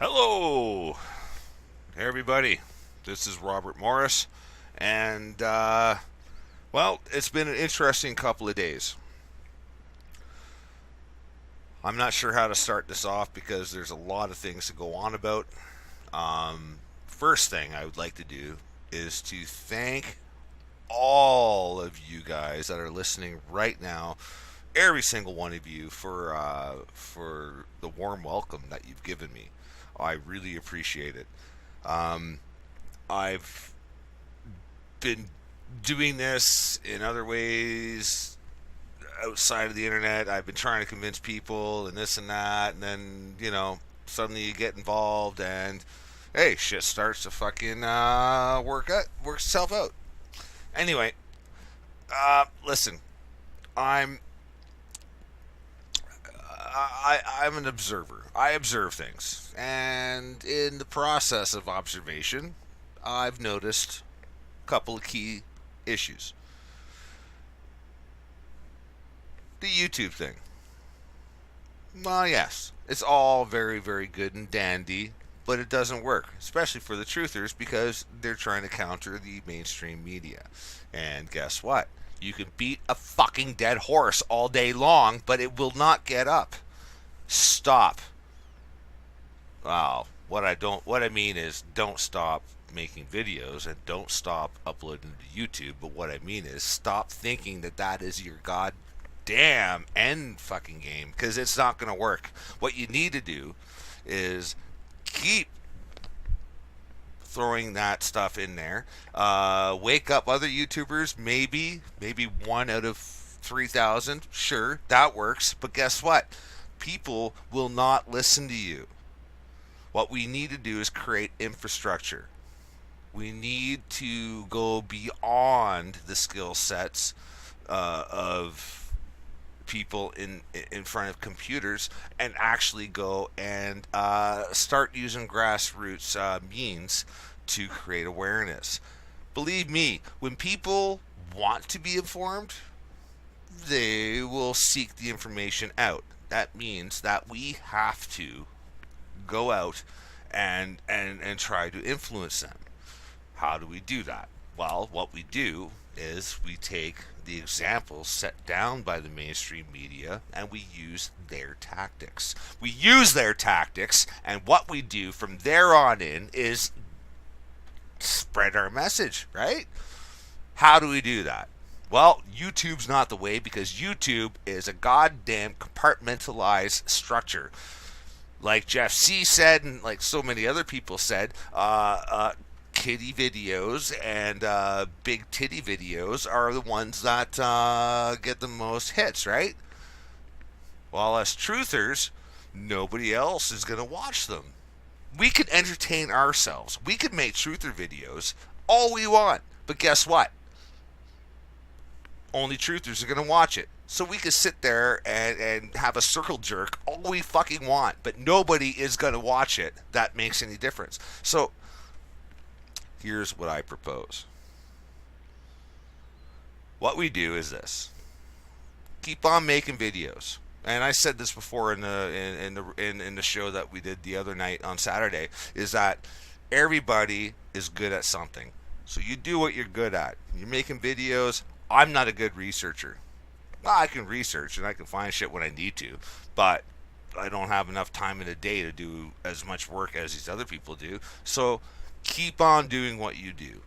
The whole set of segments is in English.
Hello, everybody. This is Robert Morris, and well, it's been an interesting couple of days. I'm not sure how to start this off because there's a lot of things to go on about. First thing I would like to do is to thank all of you guys that are listening right now, every single one of you for the warm welcome that you've given me. I really appreciate it. Um, I've been doing this in other ways outside of the internet. I've been trying to convince people and this and that, and then suddenly you get involved, and hey, shit starts to fucking work itself out. Anyway, listen, I'm I'm an observer. I observe things, and in the process of observation, I've noticed a couple of key issues. The YouTube thing. Well, yes, it's all very, very good and dandy, but it doesn't work, especially for the truthers because they're trying to counter the mainstream media. And guess what? You can beat a fucking dead horse all day long, but it will not get up. Stop. Wow. What I mean is don't stop making videos and don't stop uploading to YouTube, but what I mean is stop thinking that that is your goddamn end fucking game because it's not going to work. What you need to do is keep throwing that stuff in there. Wake up other YouTubers, maybe one out of 3,000. Sure, that works. But guess what? People will not listen to you. What we need to do is create infrastructure. We need to go beyond the skill sets of people in front of computers and actually go and start using grassroots means to create awareness. Believe me, when people want to be informed, they will seek the information out. That means that we have to go out and try to influence them. How do we do that? Well, what we do is we take the examples set down by the mainstream media and we use their tactics. We use their tactics, and what we do from there on in is spread our message, right? How do we do that? Well, YouTube's not the way because YouTube is a goddamn compartmentalized structure. Like Jeff C said, and like so many other people said, kitty videos and big titty videos are the ones that get the most hits, right? While us truthers, nobody else is going to watch them. We could entertain ourselves. We could make truther videos all we want. But guess what? Only truthers are going to watch it. So we could sit there and have a circle jerk all we fucking want, but nobody is going to watch it. That makes any difference. So here's what I propose. What we do is this: keep on making videos. And I said this before in the show that we did the other night on Saturday. Is that everybody is good at something. So you do what you're good at. You're making videos. I'm not a good researcher. Well, I can research and I can find shit when I need to, but I don't have enough time in a day to do as much work as these other people do. So keep on doing what you do.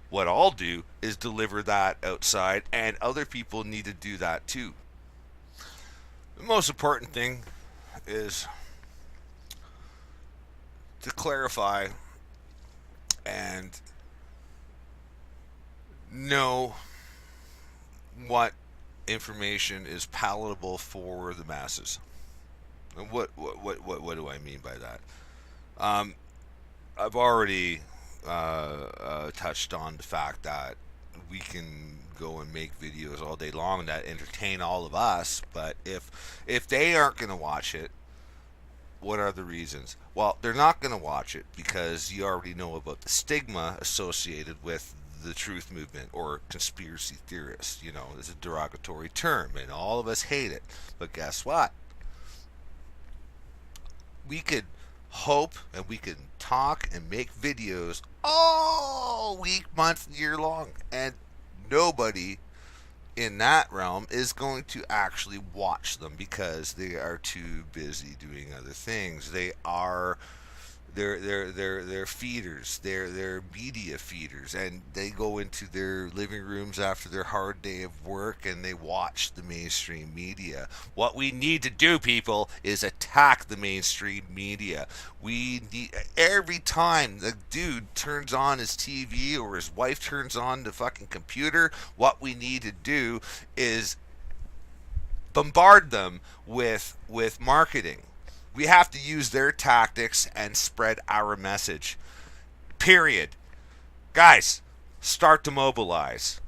What I'll do is deliver that outside, and other people need to do that too. The most important thing is to clarify and know what information is palatable for the masses. And what do I mean by that? Um, I've already touched on the fact that we can go and make videos all day long that entertain all of us, but if they aren't going to watch it, what are the reasons? Well, they're not going to watch it because you already know about the stigma associated with the truth movement or conspiracy theorists. You know, it's a derogatory term and all of us hate it. But guess what? We could hope, and we can talk and make videos all week, month, year long, and nobody in that realm is going to actually watch them because they are too busy doing other things. They're feeders. They're media feeders, and they go into their living rooms after their hard day of work and they watch the mainstream media. What we need to do, people, is attack the mainstream media. We need every time the dude turns on his TV or his wife turns on the fucking computer, what we need to do is bombard them with marketing. We have to use their tactics and spread our message. Period. Guys, start to mobilize.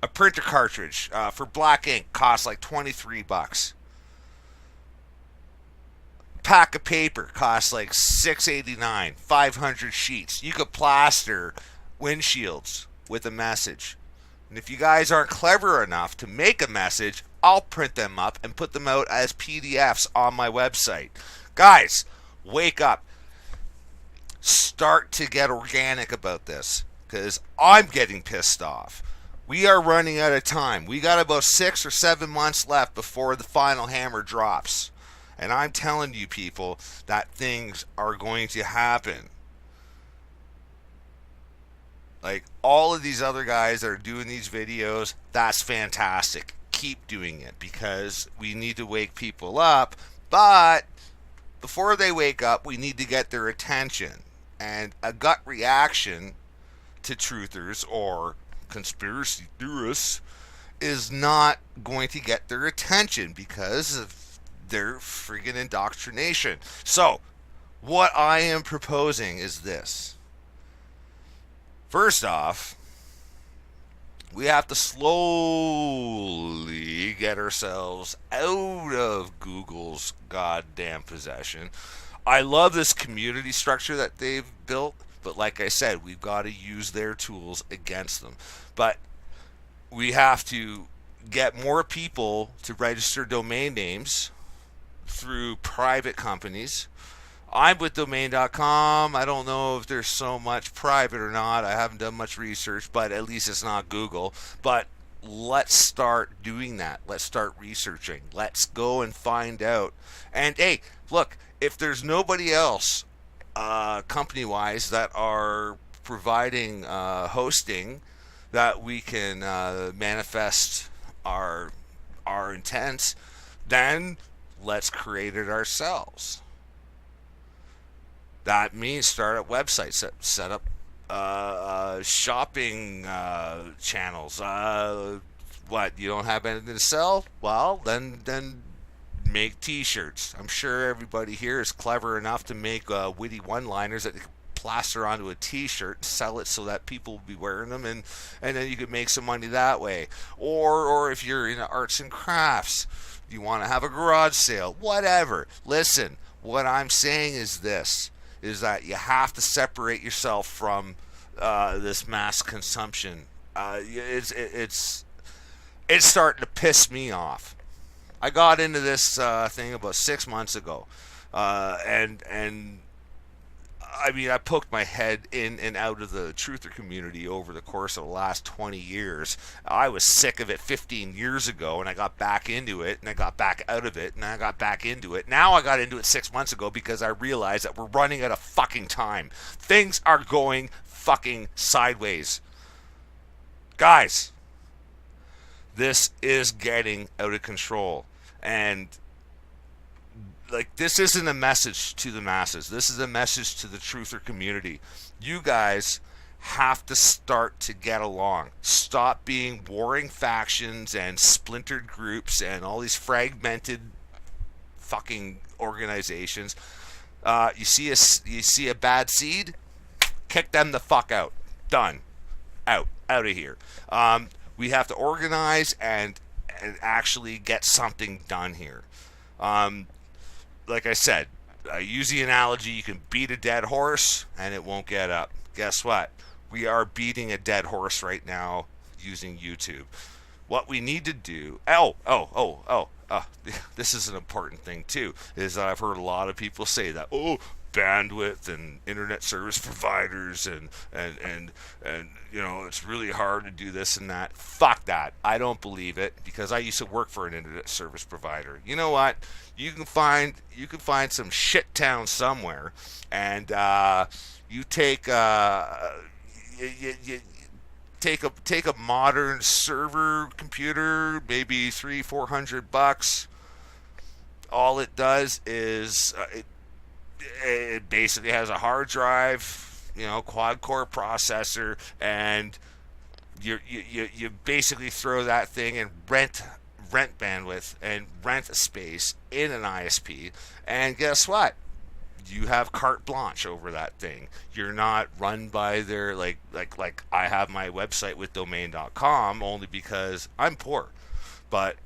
A printer cartridge for black ink costs like $23. Pack of paper costs like $6.89. 500 sheets. You could plaster windshields with a message. And if you guys aren't clever enough to make a message, I'll print them up and put them out as PDFs on my website. Guys, wake up. Start to get organic about this because I'm getting pissed off. We are running out of time. We got about 6 or 7 months left before the final hammer drops. And I'm telling you people that things are going to happen. Like all of these other guys that are doing these videos, that's fantastic. Keep doing it because we need to wake people up. But before they wake up, we need to get their attention. And a gut reaction to truthers or conspiracy theorists is not going to get their attention because of their friggin' indoctrination. So, what I am proposing is this. First off, we have to slowly get ourselves out of Google's goddamn possession. I love this community structure that they've built, but like I said, we've got to use their tools against them. But we have to get more people to register domain names through private companies. I'm with domain.com. I don't know if there's so much private or not. I haven't done much research, but at least it's not Google. But let's start doing that. Let's start researching. Let's go and find out. And hey, look, if there's nobody else company-wise that are providing hosting that we can manifest our intents, then let's create it ourselves. That means start up websites, set up shopping channels. What, you don't have anything to sell? Well, then make T-shirts. I'm sure everybody here is clever enough to make witty one-liners that they can plaster onto a T-shirt and sell it so that people will be wearing them, and then you can make some money that way. Or if you're in arts and crafts, you want to have a garage sale, whatever. Listen, what I'm saying is this. Is that you have to separate yourself from this mass consumption. It's starting to piss me off. I got into this thing about 6 months ago, and I mean, I poked my head in and out of the truther community over the course of the last 20 years. I was sick of it 15 years ago, and I got back into it, and I got back out of it, and I got back into it. Now I got into it 6 months ago because I realized that we're running out of fucking time. Things are going fucking sideways. Guys, this is getting out of control. And like, this isn't a message to the masses. This is a message to the truther community. You guys have to start to get along. Stop being warring factions and splintered groups and all these fragmented fucking organizations. You see a bad seed, kick them the fuck out. Done. Out of here. We have to organize and actually get something done here. Like I said, I use the analogy, you can beat a dead horse and it won't get up. Guess what? We are beating a dead horse right now using YouTube. What we need to do... this is an important thing too, is that I've heard a lot of people say that, oh, bandwidth and internet service providers and it's really hard to do this and that. Fuck that. I don't believe it, because I used to work for an internet service provider. You know what? You can find some shit town somewhere, and you take you take a modern server computer, maybe $300-400. All it does is it basically has a hard drive, quad core processor, and you basically throw that thing and rent bandwidth and rent a space in an ISP, and guess what? You have carte blanche over that thing. You're not run by their like I have my website with domain.com only because I'm poor. But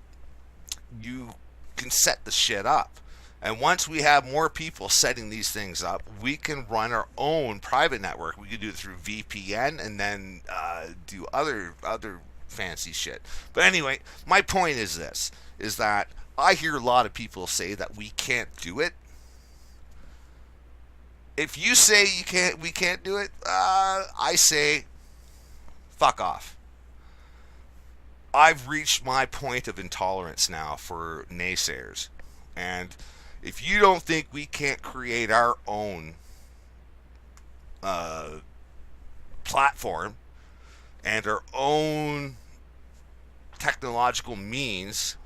you can set the shit up. And once we have more people setting these things up, we can run our own private network. We can do it through VPN and then do other fancy shit. But anyway, my point is this, is that I hear a lot of people say that we can't do it. If you say we can't do it, I say, fuck off. I've reached my point of intolerance now for naysayers. And if you don't think we can't create our own platform and our own technological means,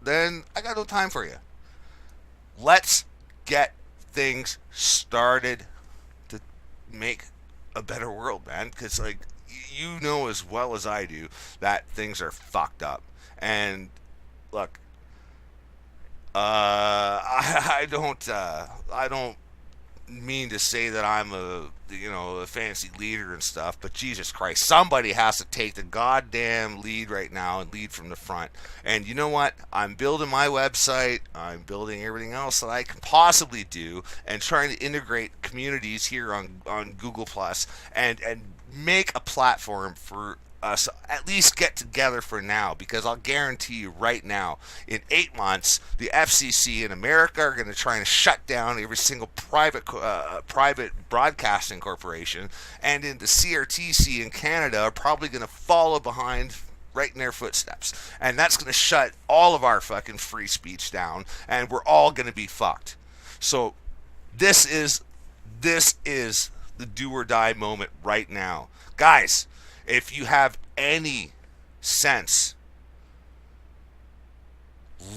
then I got no time for you. Let's get things started to make a better world, man, because you know as well as I do that things are fucked up. And look, I don't mean to say that I'm a fancy leader and stuff, but Jesus Christ, somebody has to take the goddamn lead right now and lead from the front. And you know what? I'm building my website, I'm building everything else that I can possibly do, and trying to integrate communities here on Google Plus and make a platform for us at least get together for now, because I'll guarantee you right now, in 8 months, the FCC in America are going to try and shut down every single private broadcasting corporation, and in the CRTC in Canada are probably going to follow behind right in their footsteps, and that's going to shut all of our fucking free speech down, and we're all going to be fucked. So this is the do or die moment right now, guys. If you have any sense,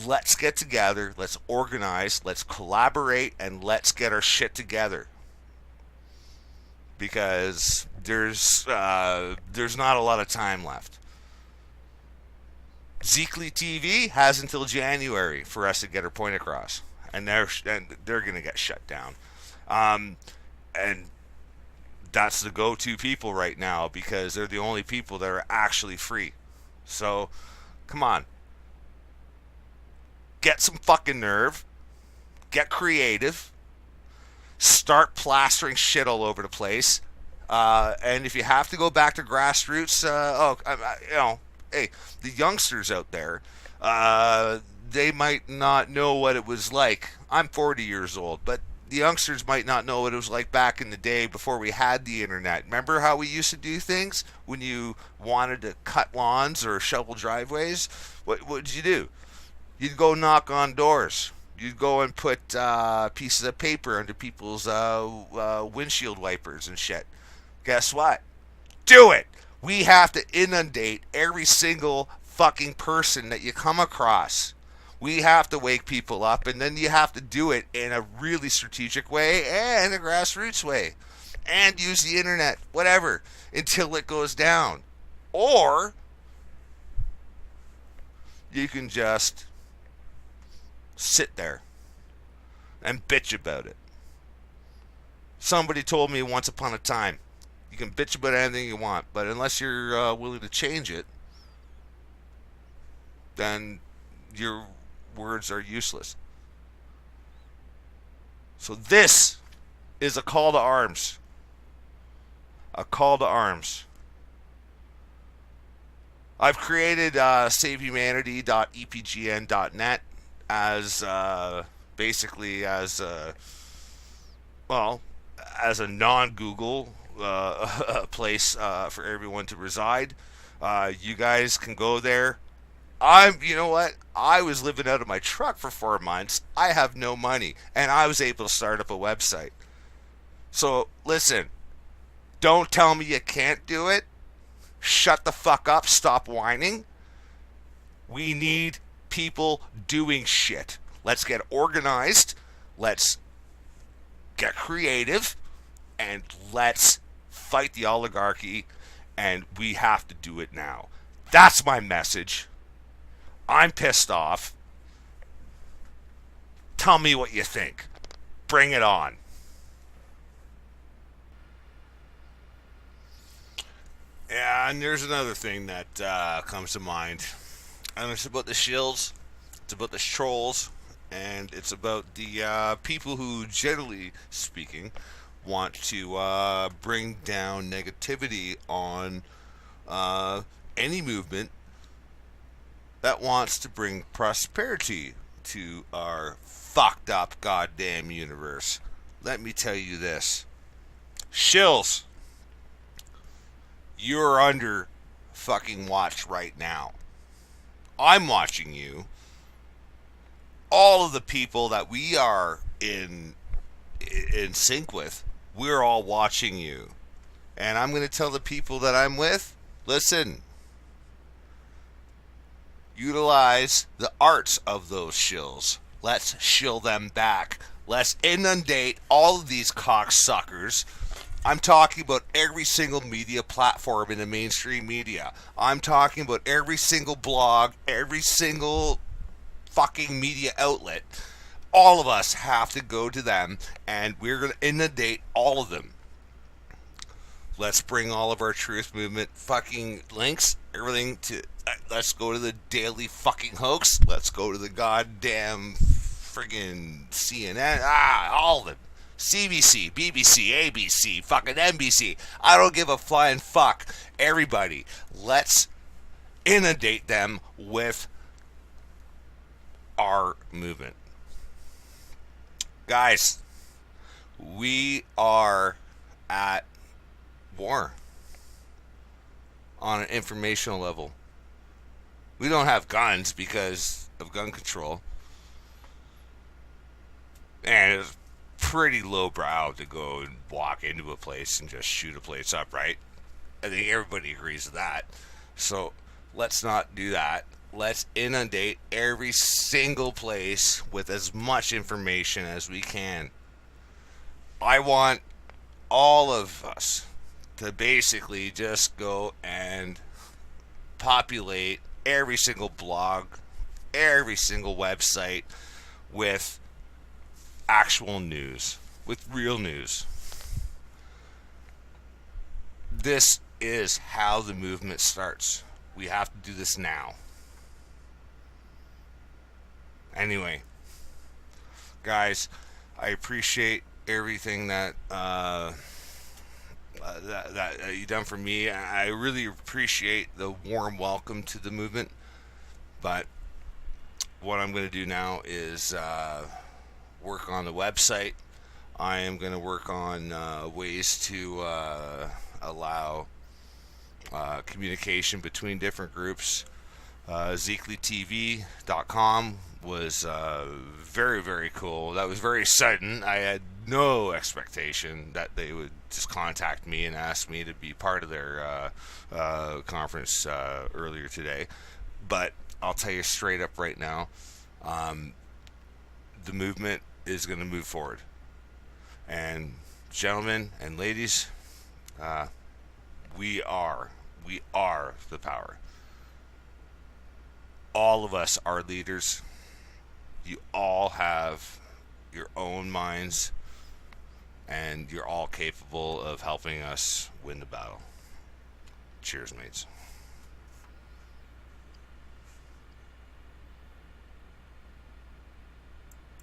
let's get together, let's organize, let's collaborate, and let's get our shit together. Because there's not a lot of time left. Zeekly TV has until January for us to get our point across, and they're going to get shut down. And that's the go-to people right now, because they're the only people that are actually free. So, come on. Get some fucking nerve. Get creative. Start plastering shit all over the place. And if you have to go back to grassroots, hey, the youngsters out there, they might not know what it was like. I'm 40 years old, but the youngsters might not know what it was like back in the day before we had the internet. Remember how we used to do things when you wanted to cut lawns or shovel driveways? What did you do? You'd go knock on doors. You'd go and put pieces of paper under people's windshield wipers and shit. Guess what? Do it! We have to inundate every single fucking person that you come across. We have to wake people up, and then you have to do it in a really strategic way and a grassroots way. And use the internet, whatever, until it goes down. Or you can just sit there and bitch about it. Somebody told me once upon a time, you can bitch about anything you want, but unless you're willing to change it, then you're words are useless. So this is a call to arms. A call to arms. I've created savehumanity.epgn.net as basically as well as a non-Google place for everyone to reside. You guys can go there. You know what? I was living out of my truck for 4 months. I have no money, and I was able to start up a website. So listen, don't tell me you can't do it. Shut the fuck up. Stop whining. We need people doing shit. Let's get organized. Let's get creative, and let's fight the oligarchy. And we have to do it now. That's my message. I'm pissed off. Tell me what you think. Bring it on. Yeah, and there's another thing that comes to mind. And it's about the shills, it's about the trolls, and it's about the people who, generally speaking, want to bring down negativity on any movement that wants to bring prosperity to our fucked up goddamn universe. Let me tell you this. Shills, you're under fucking watch right now. I'm watching you. All of the people that we are in sync with, we're all watching you. And I'm going to tell the people that I'm with, listen, utilize the arts of those shills. Let's shill them back. Let's inundate all of these cocksuckers. I'm talking about every single media platform in the mainstream media. I'm talking about every single blog, every single fucking media outlet. All of us have to go to them, and we're going to inundate all of them. Let's bring all of our truth movement fucking links, everything to... let's go to the Daily fucking Hoax. Let's go to the goddamn friggin' CNN. All of them. CBC, BBC, ABC, fucking NBC. I don't give a flying fuck. Everybody, let's inundate them with our movement. Guys, we are at war on an informational level. We don't have guns because of gun control. And it's pretty lowbrow to go and walk into a place and just shoot a place up, right? I think everybody agrees with that. So let's not do that. Let's inundate every single place with as much information as we can. I want all of us to basically just go and populate every single blog, every single website with actual news, with real news. This is how the movement starts. We have to do this now. Anyway, guys, I appreciate everything that you've done for me. I really appreciate the warm welcome to the movement. But what I'm going to do now is work on the website. I am going to work on ways to allow communication between different groups. ZeeklyTV.com was very, very cool. That was very sudden. I had no expectation that they would just contact me and ask me to be part of their conference earlier today. But I'll tell you straight up right now, the movement is going to move forward. And gentlemen and ladies, we are the power. All of us are leaders. You all have your own minds, and you're all capable of helping us win the battle. Cheers, mates.